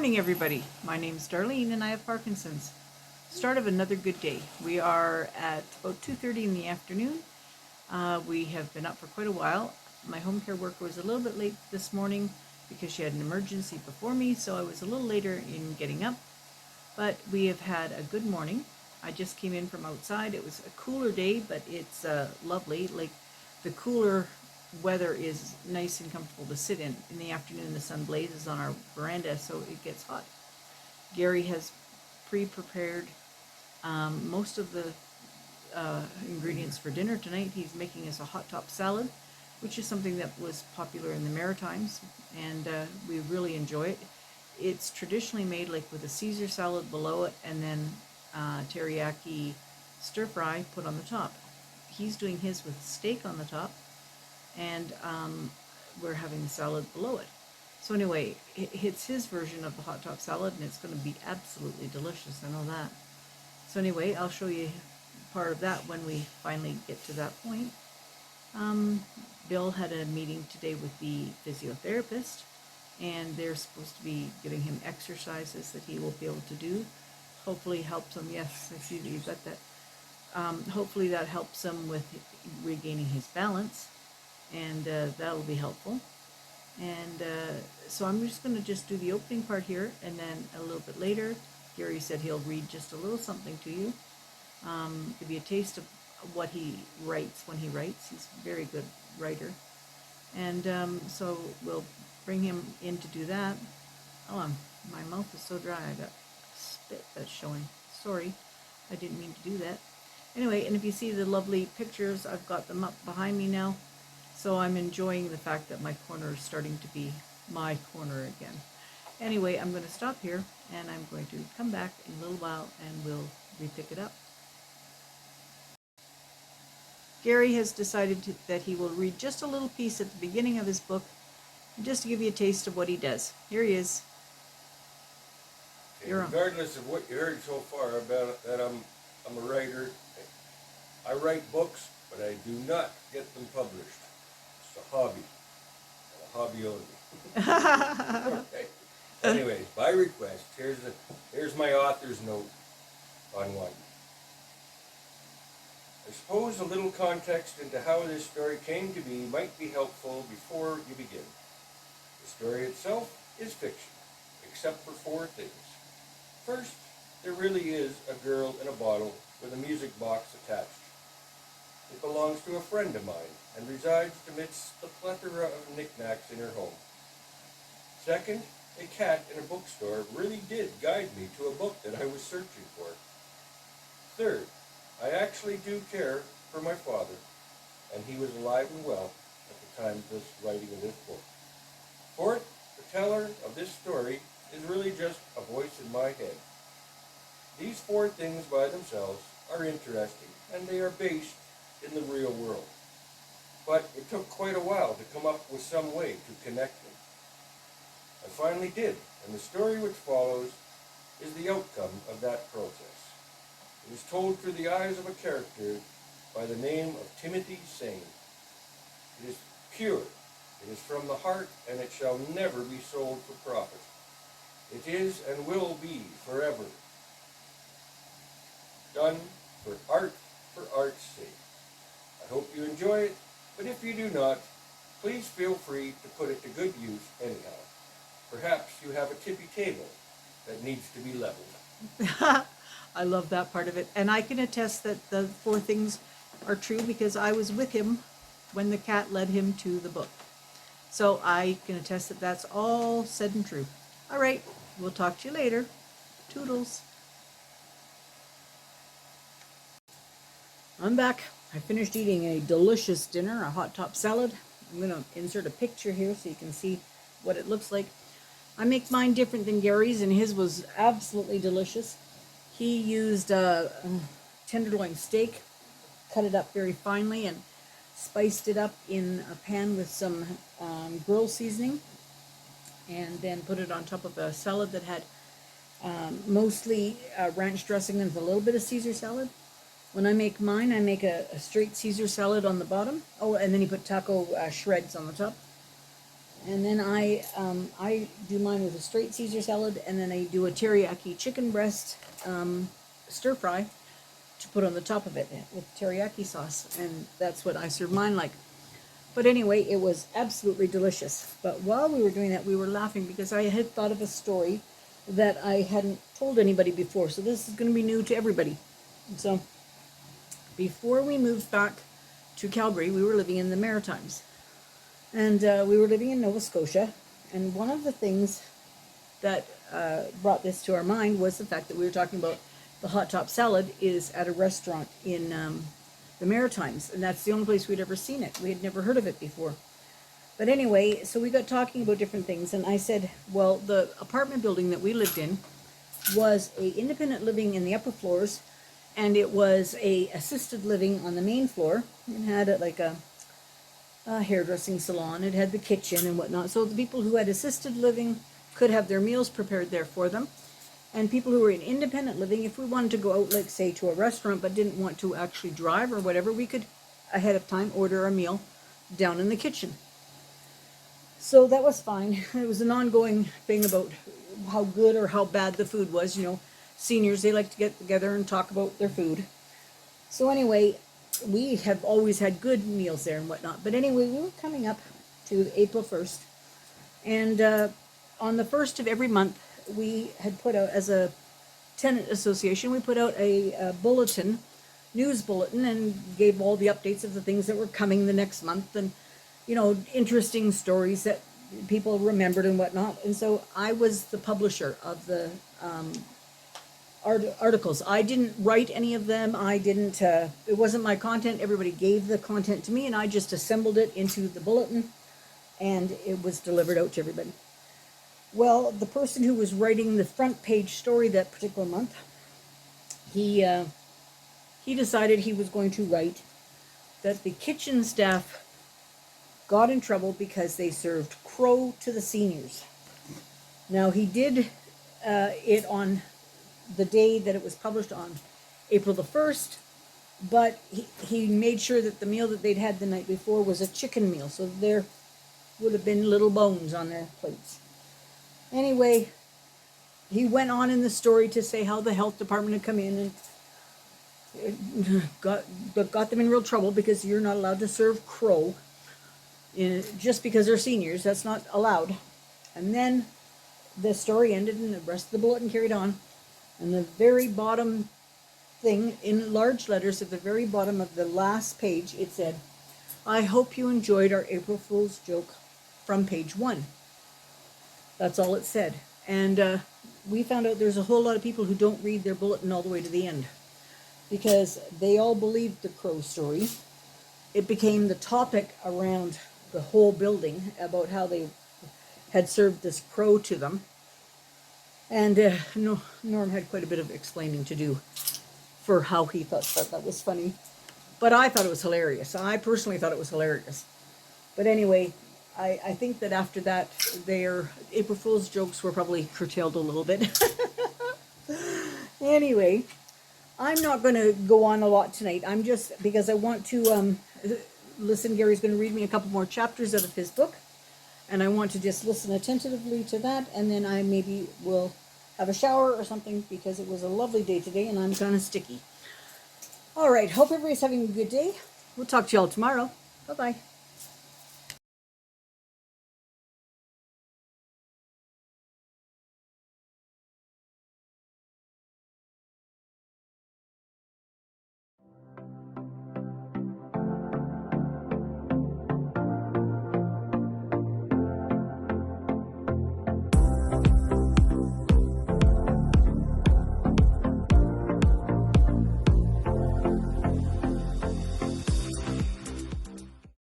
morning, everybody. My name's Darlene and I have Parkinson's. Start of another good day. We are at about 2:30 in the afternoon. We have been up for quite a while. My home care worker was a little bit late this morning because she had an emergency before me, so I was a little later in getting up. But we have had a good morning. I just came in from outside. It was a cooler day, but it's lovely. Like the cooler weather is nice and comfortable to sit in. In the afternoon, the sun blazes on our veranda, so it gets hot. Gary has pre-prepared most of the ingredients for dinner tonight. He's making us a hot top salad, which is something that was popular in the Maritimes, and we really enjoy it. It's traditionally made like with a Caesar salad below it, and then teriyaki stir fry put on the top. He's doing his with steak on the top, and we're having the salad below it. So anyway, it's his version of the hot top salad, and it's going to be absolutely delicious. I know that. So anyway, I'll show you part of that when we finally get to that point. Bill had a meeting today with the physiotherapist, and they're supposed to be giving him exercises that he will be able to do. Hopefully helps him. Yes, I see that you've got that. Hopefully that helps him with regaining his balance, and that'll be helpful. And so I'm just going to just do the opening part here, and then a little bit later, Gary said he'll read just a little something to you, give you a taste of what he writes when he writes. He's a very good writer. And so we'll bring him in to do that. Oh, my mouth is so dry, I got spit that's showing. Sorry, I didn't mean to do that. Anyway, and if you see the lovely pictures, I've got them up behind me now. So I'm enjoying the fact that my corner is starting to be my corner again. Anyway, I'm going to stop here, and I'm going to come back in a little while, and we'll re-pick it up. Gary has decided that he will read just a little piece at the beginning of his book, just to give you a taste of what he does. Here he is. Okay, regardless of what you heard so far about that, I'm a writer. I write books, but I do not get them published. It's a hobby. A hobby only. Okay. Anyways, by request, here's my author's note on one. I suppose a little context into how this story came to be might be helpful before you begin. The story itself is fiction, except for four things. First, there really is a girl in a bottle with a music box attached. It belongs to a friend of mine and resides amidst the plethora of knickknacks in her home. Second, a cat in a bookstore really did guide me to a book that I was searching for. Third, I actually do care for my father, and he was alive and well at the time of this writing of this book. Fourth, the teller of this story is really just a voice in my head. These four things by themselves are interesting, and they are based in the real world. But it took quite a while to come up with some way to connect them. I finally did, and the story which follows is the outcome of that process. It is told through the eyes of a character by the name of Timothy Sane. It is pure, it is from the heart, and it shall never be sold for profit. It is and will be forever done for art's sake. I hope you enjoy it, but if you do not, please feel free to put it to good use anyhow. Perhaps you have a tippy table that needs to be leveled. I love that part of it. And I can attest that the four things are true because I was with him when the cat led him to the book. So I can attest that that's all said and true. All right, we'll talk to you later. Toodles. I'm back. I finished eating a delicious dinner, a hot top salad. I'm going to insert a picture here so you can see what it looks like. I make mine different than Gary's, and his was absolutely delicious. He used tenderloin steak, cut it up very finely, and spiced it up in a pan with some grill seasoning, and then put it on top of a salad that had mostly ranch dressing and a little bit of Caesar salad. When I make mine, I make a straight Caesar salad on the bottom. Oh, and then you put taco shreds on the top. And then I do mine with a straight Caesar salad, and then I do a teriyaki chicken breast stir fry to put on the top of it with teriyaki sauce, and that's what I serve mine like. But anyway, it was absolutely delicious. But while we were doing that, we were laughing because I had thought of a story that I hadn't told anybody before. So this is going to be new to everybody. So before we moved back to Calgary, we were living in the Maritimes. And we were living in Nova Scotia. And one of the things that brought this to our mind was the fact that we were talking about the hot top salad is at a restaurant in the Maritimes, and that's the only place we'd ever seen it. We had never heard of it before. But anyway, so we got talking about different things, and I said, well, the apartment building that we lived in was a independent living in the upper floors, and it was a assisted living on the main floor. It had like a hairdressing salon. It had the kitchen and whatnot. So the people who had assisted living could have their meals prepared there for them. And people who were in independent living, if we wanted to go out, like say to a restaurant, but didn't want to actually drive or whatever, we could ahead of time order a meal down in the kitchen. So that was fine. It was an ongoing thing about how good or how bad the food was. You know, seniors, they like to get together and talk about their food. So anyway, we have always had good meals there and whatnot. But anyway, we were coming up to April 1st. And on the 1st of every month, we had put out, as a tenant association, we put out a bulletin, news bulletin, and gave all the updates of the things that were coming the next month, and, you know, interesting stories that people remembered and whatnot. And so I was the publisher of the articles. I didn't write any of them. I didn't, it wasn't my content. Everybody gave the content to me, and I just assembled it into the bulletin, and it was delivered out to everybody. Well, the person who was writing the front page story that particular month, he decided he was going to write that the kitchen staff got in trouble because they served crow to the seniors. Now, he did it on the day that it was published on April the 1st, but he made sure that the meal that they'd had the night before was a chicken meal, so there would have been little bones on their plates. Anyway, he went on in the story to say how the health department had come in and got them in real trouble because you're not allowed to serve crow just because they're seniors. That's not allowed. And then the story ended and the rest of the bulletin carried on. And the very bottom thing, in large letters at the very bottom of the last page, it said, "I hope you enjoyed our April Fool's joke from page 1." That's all it said. And we found out there's a whole lot of people who don't read their bulletin all the way to the end because they all believed the crow story. It became the topic around the whole building about how they had served this crow to them. And Norm had quite a bit of explaining to do for how he thought that was funny. But I thought it was hilarious. I personally thought it was hilarious. But anyway, I think that after that, their April Fool's jokes were probably curtailed a little bit. Anyway, I'm not going to go on a lot tonight. I'm just, because I want to listen. Gary's going to read me a couple more chapters out of his book. And I want to just listen attentively to that. And then I maybe will have a shower or something because it was a lovely day today and I'm kind of sticky. All right. Hope everybody's having a good day. We'll talk to y'all tomorrow. Bye-bye.